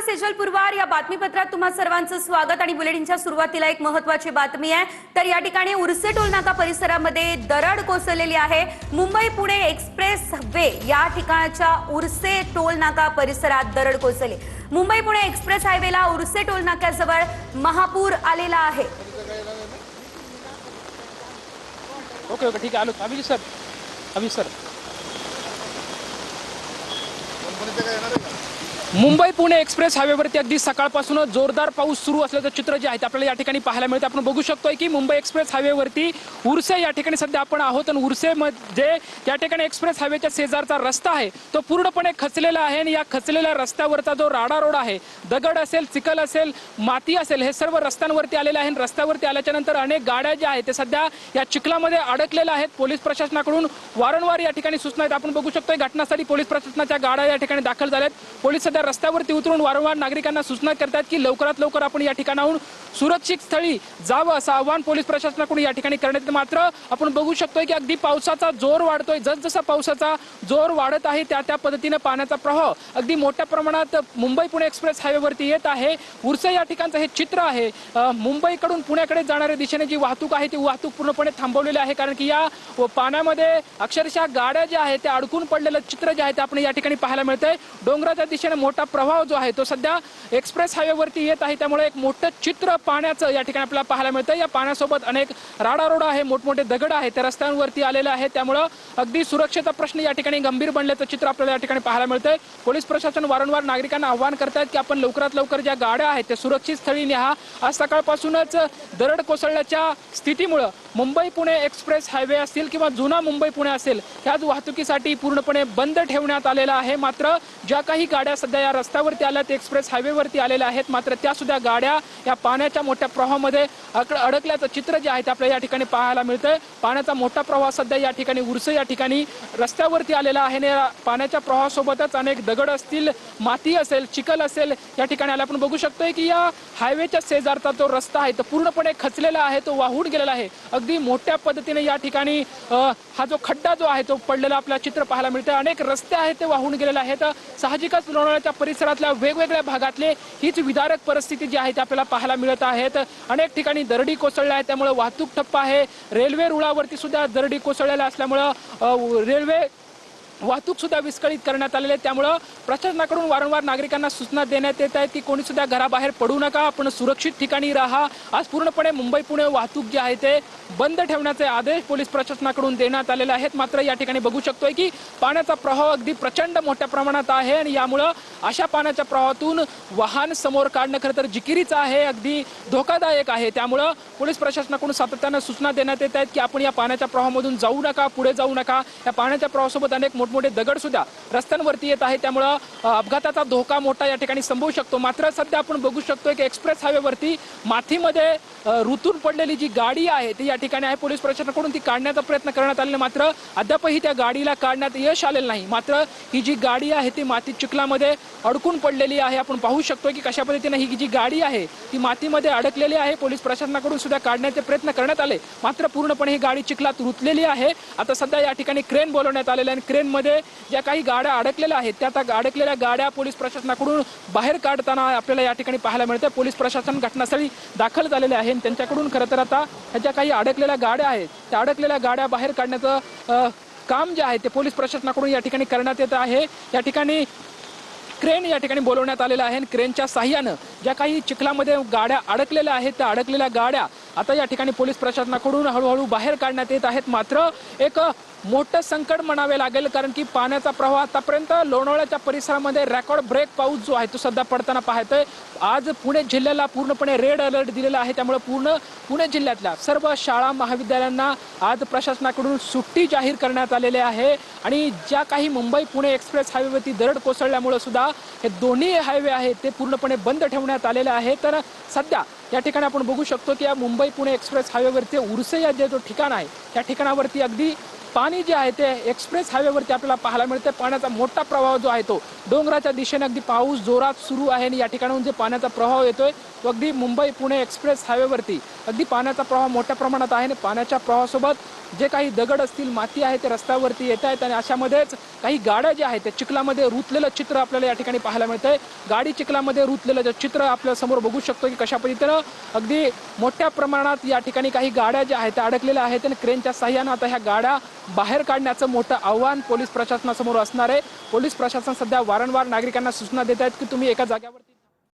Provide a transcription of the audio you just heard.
सेजल पुरवार या बातमीपत्रात तुम्हा सर्वांचं स्वागत आणि बुलेटिनच्या सुरुवातीला एक महत्त्वाची बातमी आहे। तर या ठिकाणी उर्से टोल नाका परिसरामध्ये दरड कोसळलेली आहे। मुंबई पुणे एक्सप्रेस वे या ठिकाणच्या उर्से टोल नाका परिसरात दरड कोसळली। मुंबई पुणे एक्सप्रेस हायवेला उर्से टोल नाक्याजवळ महापूर आलेला आहे। ओके ओके ठीक आहे, आलो अभी सर मुंबई पुणे एक्सप्रेस हायवेवरती अगदी सकाळपासून जोरदार पाऊस सुरू असल्याचं चित्र जे आहे ते आपल्याला या ठिकाणी पाहायला मिळतं। आपण बघू शकतोय की मुंबई एक्सप्रेस हायवेवरती उर्से या ठिकाणी सध्या आपण आहोत आणि उर्से मध्ये या ठिकाणी एक्सप्रेस हायवेच्या शेजारचा रस्ता आहे तो पूर्णपणे खचलेला आहे आणि या खचलेल्या रस्त्यावरचा जो राडा रोड आहे, दगड असेल, चिखल असेल, माती असेल, हे सर्व रस्त्यांवरती आलेले आहे। रस्त्यावरती आल्याच्या नंतर अनेक गाड्या ज्या आहेत ते सध्या या चिखलामध्ये अडकलेल्या आहेत। पोलीस प्रशासनाकडून वारंवार या ठिकाणी सूचना आहेत। आपण बघू शकतोय घटनास्थळी पोलीस प्रशासनाच्या गाड्या या ठिकाणी दाखल झाल्यात। पोलीस सध्या रस्त्यावरती उतरून वारंवार नागरिकांना सूचना करतात की लवकरात लवकर आपण या ठिकाणाहून सुरक्षित स्थळी जावं असं आवाहन पोलीस प्रशासनाकडून या ठिकाणी करण्यात येतं। मात्र आपण बघू शकतोय की अगदी पावसाचा जोर वाढतोय। जसजसा पावसाचा जोर वाढत आहे त्या पद्धतीने पाण्याचा प्रवाह अगदी मोठ्या प्रमाणात मुंबई पुणे एक्सप्रेस हायवेवरती येत आहे। उर्से या ठिकाणचं हे चित्र आहे। मुंबईकडून पुण्याकडे जाणाऱ्या दिशेने जी वाहतूक आहे ती वाहतूक पूर्णपणे थांबवलेली आहे, कारण की या पाण्यामध्ये अक्षरशः गाड्या ज्या आहेत त्या अडकून पडलेलं चित्र जे आहे ते आपण या ठिकाणी पाहायला मिळतंय। डोंगराच्या दिशेने मोठा प्रवाह जो आहे तो सध्या एक्सप्रेस हायवेवरती येत आहे, त्यामुळे एक मोठं चित्र पाण्याचं या ठिकाणी आपल्याला पाहायला मिळतं। या पाण्यासोबत अनेक राडारोड आहे, मोठमोठे दगड आहेत त्या रस्त्यांवरती आलेले आहेत, त्यामुळे अगदी सुरक्षेचा प्रश्न या ठिकाणी गंभीर बनल्याचं चित्र आपल्याला या ठिकाणी पाहायला मिळतंय। पोलीस प्रशासन वारंवार नागरिकांना आवाहन करतात की आपण लवकरात लवकर ज्या गाड्या आहेत त्या सुरक्षित स्थळी न्या। आज सकाळपासूनच दरड कोसळल्याच्या स्थितीमुळे मुंबई पुणे एक्सप्रेस हायवे असतील किंवा जुना मुंबई पुणे असेल ह्याच वाहतुकीसाठी पूर्णपणे बंद ठेवण्यात आलेला आहे। मात्र ज्या काही गाड्या सध्या या रस्त्यावरती आल्या ते एक्सप्रेस हायवेवरती आलेल्या आहेत, मात्र त्या सुद्धा गाड्या या पाण्याच्या मोठ्या प्रवाहामध्ये अडकल्याचं चित्र जे आहे ते आपल्याला या ठिकाणी पाहायला मिळतंय। पाण्याचा मोठा प्रवाह सध्या या ठिकाणी उर्से या ठिकाणी रस्त्यावरती आलेला आहे आणि पाण्याच्या प्रवाहासोबतच अनेक दगड असतील, माती असेल, चिखल असेल या ठिकाणी आले। आपण बघू शकतोय की या हायवेच्या शेजारचा जो रस्ता आहे तो पूर्णपणे खचलेला आहे, तो वाहून गेलेला आहे। अगदी मोठ्या पद्धतीने या ठिकाणी हा जो खड्डा जो आहे तो पडलेला आपल्याला चित्र पाहायला मिळतंय। अनेक रस्ते आहेत ते वाहून गेलेले आहेत। साहजिकच लोणावळ्याच्या परिसरातल्या वेगवेगळ्या भागातले हीच विदारक परिस्थिती जी आहे ती आपल्याला पाहायला मिळत आहेत। अनेक ठिकाणी दरडी कोसळल्या आहेत, त्यामुळे वाहतूक ठप्प आहे। रेल्वे रुळावरती सुद्धा दरडी कोसळलेल्या असल्यामुळे रेल्वे वाहतूक सुद्धा विस्कळीत करण्यात आलेली आहे। त्यामुळे प्रशासनाकडून वारंवार नागरिकांना सूचना देण्यात येत आहेत की कोणी सुद्धा घराबाहेर पडू नका, आपण सुरक्षित ठिकाणी राहा। आज पूर्णपणे मुंबई पुणे वाहतूक जी आहे ते बंद ठेवण्याचे आदेश पोलीस प्रशासनाकडून देण्यात आलेले आहेत। मात्र या ठिकाणी बघू शकतोय की पाण्याचा प्रवाह अगदी प्रचंड मोठ्या प्रमाणात आहे आणि यामुळे अशा पाण्याच्या प्रवाहातून वाहन समोर काढणं खरं तर जिकिरीचं आहे, अगदी धोकादायक आहे। त्यामुळे पोलीस प्रशासनाकडून सातत्याने सूचना देण्यात येत आहेत की आपण या पाण्याच्या प्रवाहामधून जाऊ नका, पुढे जाऊ नका। या पाण्याच्या प्रवाहासोबत अनेक मोठमोठे दगड सुद्धा रस्त्यांवरती येत आहे, त्यामुळे अपघाताचा धोका मोठा या ठिकाणी संभवू शकतो। मात्र सध्या आपण बघू शकतोय की एक्सप्रेस हायवेवरती मातीमध्ये रुतून पडलेली जी गाडी आहे ती या ठिकाणी आहे। पोलीस प्रशासनाकडून ती काढण्याचा प्रयत्न करण्यात आलेला, मात्र अद्यापही त्या गाडीला काढण्यात यश आलेलं नाही। मात्र ही जी गाडी आहे ती माती चिखलामध्ये अडकून पडलेली आहे। आपण पाहू शकतो की कशा पद्धतीने ही जी गाडी आहे ती मातीमध्ये अडकलेली आहे। पोलीस प्रशासनाकडून सुद्धा काढण्याचे प्रयत्न करण्यात आले, मात्र पूर्णपणे ही गाडी चिखलात रुतलेली आहे। आता सध्या या ठिकाणी क्रेन बोलवण्यात आलेले आणि क्रेनमध्ये ज्या काही गाड्या अडकलेल्या आहेत त्या अडकलेल्या गाड्या पोलीस प्रशासनाकडून बाहेर काढताना आपल्याला या ठिकाणी पाहायला मिळतं। पोलीस प्रशासन घटनास्थळी दाखल झालेले आहे। त्यांच्याकडून खरं तर आता ह्या काही अडकलेल्या गाड्या आहेत त्या अडकलेल्या गाड्या बाहेर काढण्याचं काम जे आहे ते पोलीस प्रशासनाकडून या ठिकाणी करण्यात येत आहे। या ठिकाणी क्रेन या ठिकाणी बोलवण्यात आलेलं आहे आणि क्रेनच्या साह्यानं ज्या काही चिखलामध्ये गाड्या अडकलेल्या आहेत त्या अडकलेल्या गाड्या आता या ठिकाणी पोलीस प्रशासनाकडून हळूहळू बाहेर काढण्यात येत आहेत। मात्र एक मोठं संकट म्हणावे लागेल, कारण की पाण्याचा प्रवाह आतापर्यंत लोणावळ्याच्या परिसरामध्ये रेकॉर्ड ब्रेक पाऊस जो आहे तो सध्या पडताना पाहतोय। आज पुणे जिल्ह्याला पूर्णपणे रेड अलर्ट दिलेला आहे, त्यामुळे पुणे जिल्ह्यातल्या सर्व शाळा महाविद्यालयांना आज प्रशासनाकडून सुट्टी जाहीर करण्यात आलेली आहे। आणि ज्या काही मुंबई पुणे एक्सप्रेस हायवेवरती दरड कोसळल्यामुळे सुद्धा हे दोन्ही हायवे आहेत ते पूर्णपणे बंद ठेवण्यात आलेले आहे। तर सध्या या ठिकाणी आपण बघू शकतो की या मुंबई पुणे एक्सप्रेस हायवेवरती उर्से या जो ठिकाण आहे त्या ठिकाणावरती अगदी पाणी जे आहे ते एक्सप्रेस हायवेवरती आपल्याला पाहायला मिळते। पाण्याचा मोठा प्रवाह जो आहे तो डोंगराच्या दिशेने अगदी पाऊस जोरात सुरू आहे आणि या ठिकाणाहून जे पाण्याचा प्रवाह येतोय तो अगदी मुंबई पुणे एक्सप्रेस हायवेवरती अगदी पाण्याचा प्रवाह मोठ्या प्रमाणात आहे आणि पाण्याच्या प्रवाहासोबत जे काही दगड असतील माती आहे ते रस्त्यावरती येत आहेत आणि अशामध्येच काही गाड्या ज्या आहेत त्या चिखलामध्ये रुतलेलं चित्र आपल्याला या ठिकाणी पाहायला मिळतंय। गाडी चिखलामध्ये रुतलेलं जे चित्र आपल्या समोर बघू शकतो की कशा पद्धतीनं अगदी मोठ्या प्रमाणात या ठिकाणी काही गाड्या ज्या आहेत त्या अडकलेल्या आहेत आणि क्रेनच्या साह्यानं आता ह्या गाड्या बाहेर काढण्याचं मोठं आव्हान पोलीस प्रशासनासमोर असणार आहे। पोलीस प्रशासन सध्या वारंवार नागरिकांना सूचना देत आहेत की तुम्ही एका जागेवरती